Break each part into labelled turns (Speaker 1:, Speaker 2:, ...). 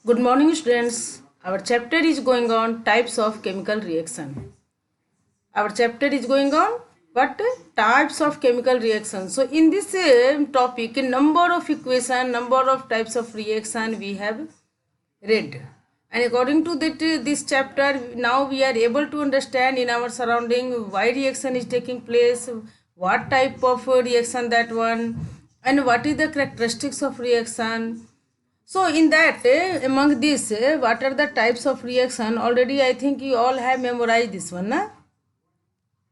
Speaker 1: Good morning, students. Our chapter is going on types of chemical reaction. Our chapter is going on what types of chemical reaction. So in this topic, number of equation, number of types of reaction we have read. And according to this chapter, now we are able to understand in our surrounding why reaction is taking place, what type of reaction that one, and what is the characteristics of reaction. So in that, among this, what are the types of reaction? Already I think you all have memorized this one, na?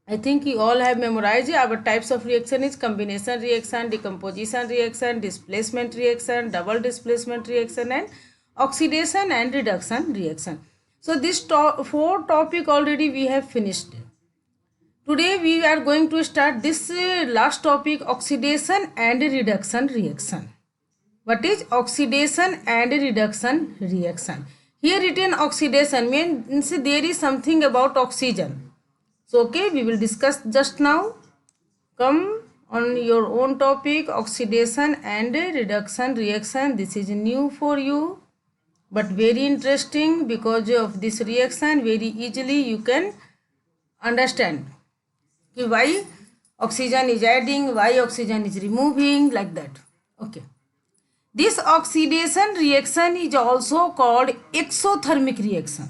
Speaker 1: I think you all have memorized our types of reaction is combination reaction, decomposition reaction, displacement reaction, double displacement reaction, and oxidation and reduction reaction. So this four topic already we have finished. Today we are going to start this last topic, oxidation and reduction reaction. What is oxidation and reduction reaction? Here written oxidation means there is something about oxygen. So okay, we will discuss just now. Come on your own topic, oxidation and reduction reaction. This is new for you, but very interesting because of this reaction very easily you can understand why oxygen is adding, why oxygen is removing, like that. Okay. This oxidation reaction is also called exothermic reaction.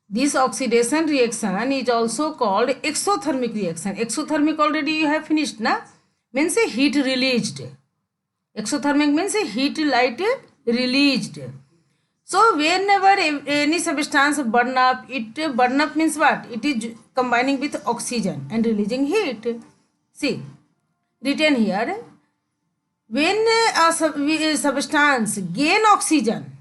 Speaker 1: This oxidation reaction is also called exothermic reaction. Exothermic already you have finished, na? Means heat released. Exothermic means heat light released. So whenever any substance burn up means what? It is combining with oxygen and releasing heat. See, written here. When a substance gain oxygen,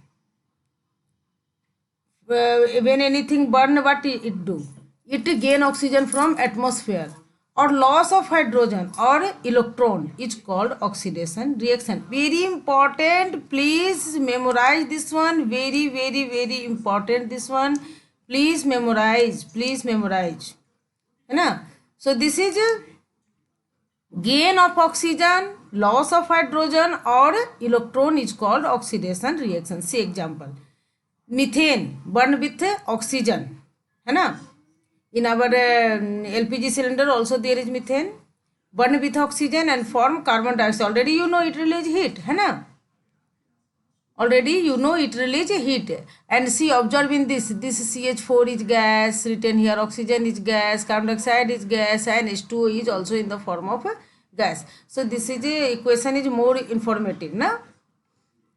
Speaker 1: when anything burn, what it do? It gain oxygen from atmosphere, or loss of hydrogen or electron is called oxidation reaction. Very important. Please memorize this one. Very important. This one. Please memorize. Please memorize. है So this is gain of oxygen, loss of hydrogen or electron is called oxidation reaction. See example, methane burn with oxygen, है ना? In our LPG cylinder also there is methane, burn with oxygen and form carbon dioxide. Already you know it release heat, है ना? Already you know it release heat. And see, observe in this CH4 is gas, written here oxygen is gas, carbon dioxide is gas, and H2O is also in the form of gas. So this is a equation is more informative, na?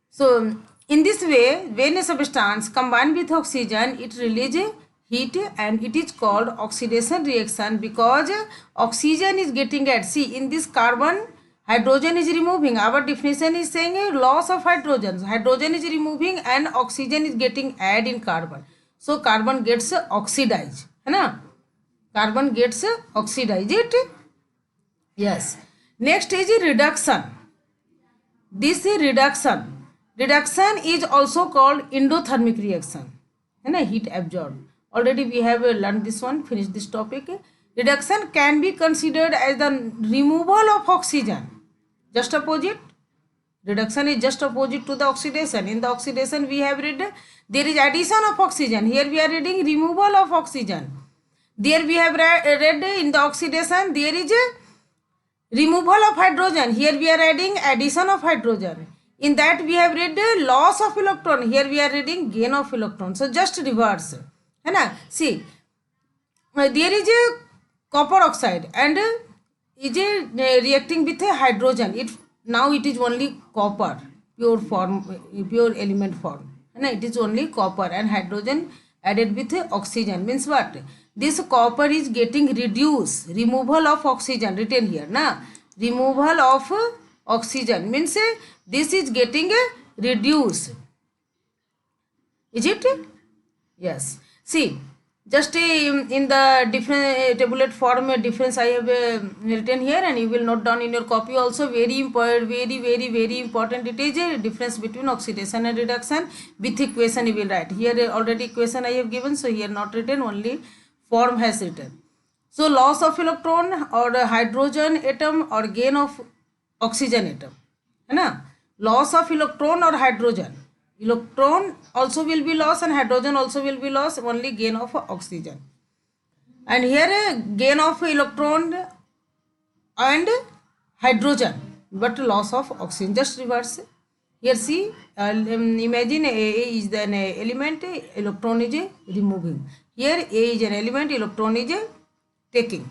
Speaker 1: So in this way, when a substance combined with oxygen, it releases heat and it is called oxidation reaction because oxygen is getting added. See, in this carbon, hydrogen is removing. Our definition is saying a loss of hydrogen. Hydrogen is removing and oxygen is getting added in carbon. So carbon gets oxidized. है ना? Carbon gets oxidized. Yes. Next is reduction. This is reduction. Reduction is also called endothermic reaction. है ना? Heat absorbed. Already we have learned this one. Finish this topic. Reduction can be considered as the removal of oxygen. Just opposite. Reduction is just opposite to the oxidation. In the oxidation we have read there is addition of oxygen. Here we are reading removal of oxygen. There we have read in the oxidation there is a removal of hydrogen. Here we are adding addition of hydrogen. In that we have read loss of electron. Here we are reading gain of electron. So just reverse. है ना? See, there is a copper oxide and is reacting with a hydrogen. Now it is only copper, pure form, pure element form. And it is only copper and hydrogen added with oxygen. Means what? This copper is getting reduced. Removal of oxygen written here. Na? Removal of oxygen means this is getting reduced. Is it? Yes. See. Just in the different tabulate form difference I have written here and you will note down in your copy also. Very important, very important. It is a difference between oxidation and reduction. With equation you will write. Here already equation I have given, so here not written, only form has written. So loss of electron or hydrogen atom or gain of oxygen atom, है ना? Loss of electron or hydrogen. Electron also will be lost and hydrogen also will be lost, only gain of oxygen. And here gain of electron and hydrogen, but loss of oxygen, just reverse. Here see, imagine A is an element, electron is removing. Here A is an element, electron is taking.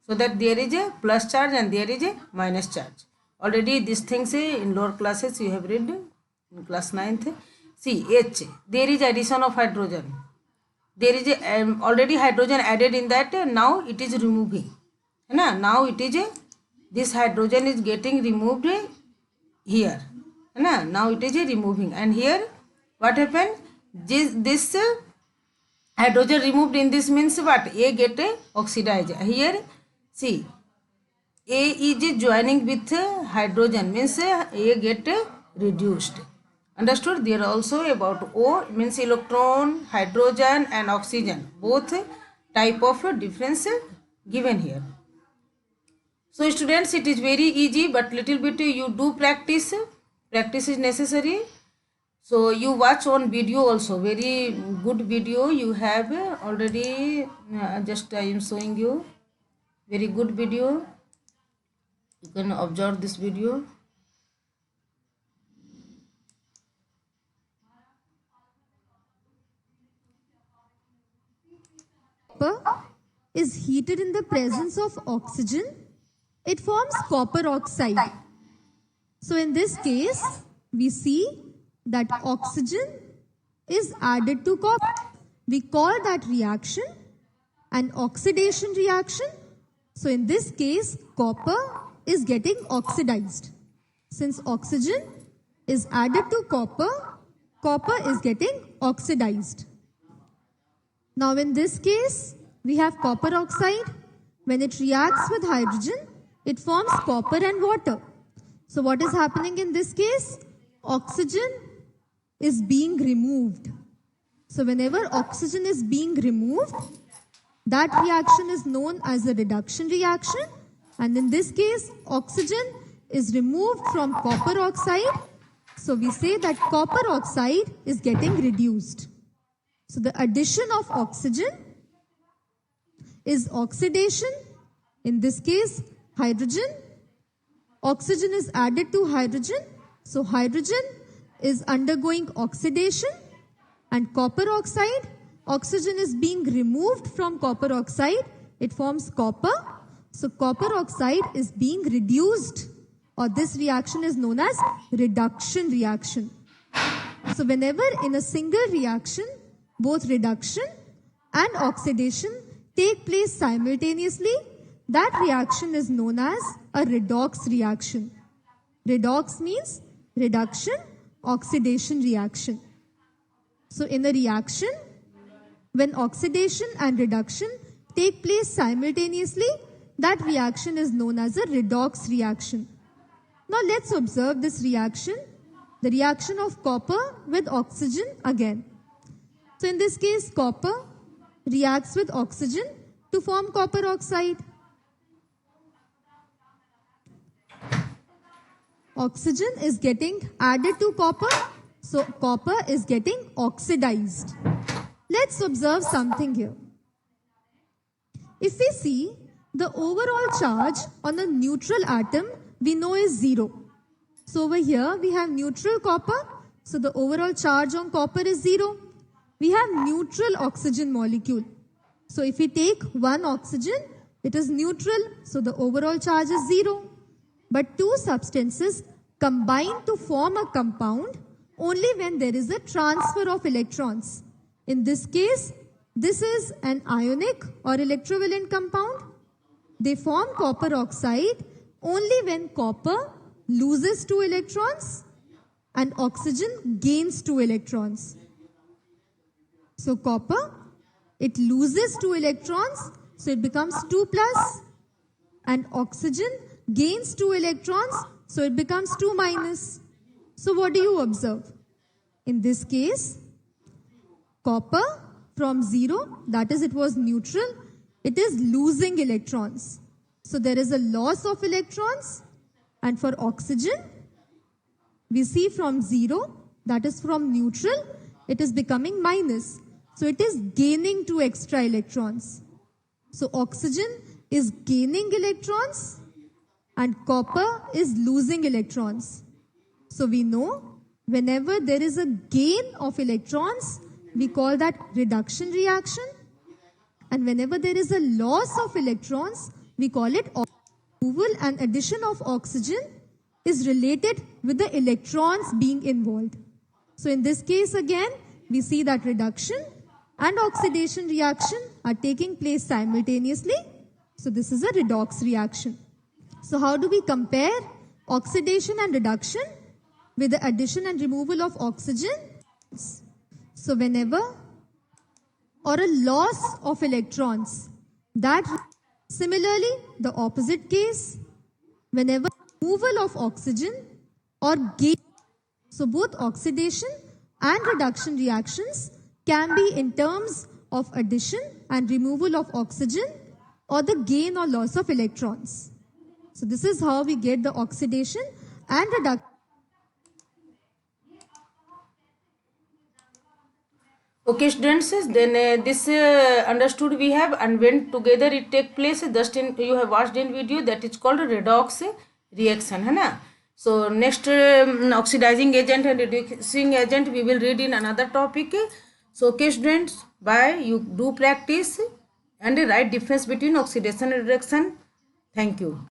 Speaker 1: So that there is a plus charge and there is a minus charge. Already these things in lower classes you have read in class 9th. See H, there is addition of hydrogen. There is a, already hydrogen added in that, now it is removing. Now it is a, this hydrogen is getting removed here. Now it is a removing, and here what happened? This hydrogen removed in this means what? A get oxidized. Here see, A is joining with hydrogen means A get reduced. Understood? There also about O means electron, hydrogen and oxygen. Both type of difference given here. So students, it is very easy, but little bit you do practice. Practice is necessary. So you watch on video also, very good video you have already. Just I am showing you very good video. You can observe this video.
Speaker 2: Copper is heated in the presence of oxygen, it forms copper oxide. So in this case, we see that oxygen is added to copper. We call that reaction an oxidation reaction. So in this case, copper is getting oxidized. Since oxygen is added to copper, copper is getting oxidized. Now in this case, we have copper oxide. When it reacts with hydrogen, it forms copper and water. So what is happening in this case? Oxygen is being removed. So whenever oxygen is being removed, that reaction is known as a reduction reaction. And in this case, oxygen is removed from copper oxide. So we say that copper oxide is getting reduced. So the addition of oxygen is oxidation. In this case, hydrogen. Oxygen is added to hydrogen. So hydrogen is undergoing oxidation, and copper oxide, oxygen is being removed from copper oxide. It forms copper. So copper oxide is being reduced, or this reaction is known as reduction reaction. So whenever in a single reaction, both reduction and oxidation take place simultaneously, that reaction is known as a redox reaction. Redox means reduction, oxidation reaction. So in a reaction, when oxidation and reduction take place simultaneously, that reaction is known as a redox reaction. Now let's observe this reaction, the reaction of copper with oxygen again. So in this case, copper reacts with oxygen to form copper oxide. Oxygen is getting added to copper, so copper is getting oxidized. Let's observe something here. If we see the overall charge on a neutral atom, we know is 0. So over here we have neutral copper, so the overall charge on copper is 0. We have neutral oxygen molecule. So if we take one oxygen, it is neutral, so the overall charge is 0. But two substances combine to form a compound only when there is a transfer of electrons. In this case, this is an ionic or electrovalent compound. They form copper oxide only when copper loses 2 electrons and oxygen gains 2 electrons. So copper, it loses 2 electrons, so it becomes 2 plus, and oxygen gains 2 electrons, so it becomes 2 minus. So what do you observe? In this case, copper from 0, that is it was neutral, it is losing electrons. So there is a loss of electrons, and for oxygen, we see from 0, that is from neutral, it is becoming minus. So it is gaining 2 extra electrons. So oxygen is gaining electrons and copper is losing electrons. So we know whenever there is a gain of electrons, we call that reduction reaction. And whenever there is a loss of electrons, we call it removal, and addition of oxygen is related with the electrons being involved. So in this case again, we see that reduction and oxidation reaction are taking place simultaneously. So this is a redox reaction. So how do we compare oxidation and reduction with the addition and removal of oxygen? So whenever or a loss of electrons, that similarly the opposite case, whenever removal of oxygen or gain. So both oxidation and reduction reactions can be in terms of addition and removal of oxygen or the gain or loss of electrons. So this is how we get the oxidation and reduction.
Speaker 1: Okay, students, then this understood we have, and when together it take place, just in you have watched in video, that is called redox reaction, है ना. So next oxidizing agent and reducing agent we will read in another topic. So okay, students, bye. You do practice and write difference between oxidation and reduction. Thank you.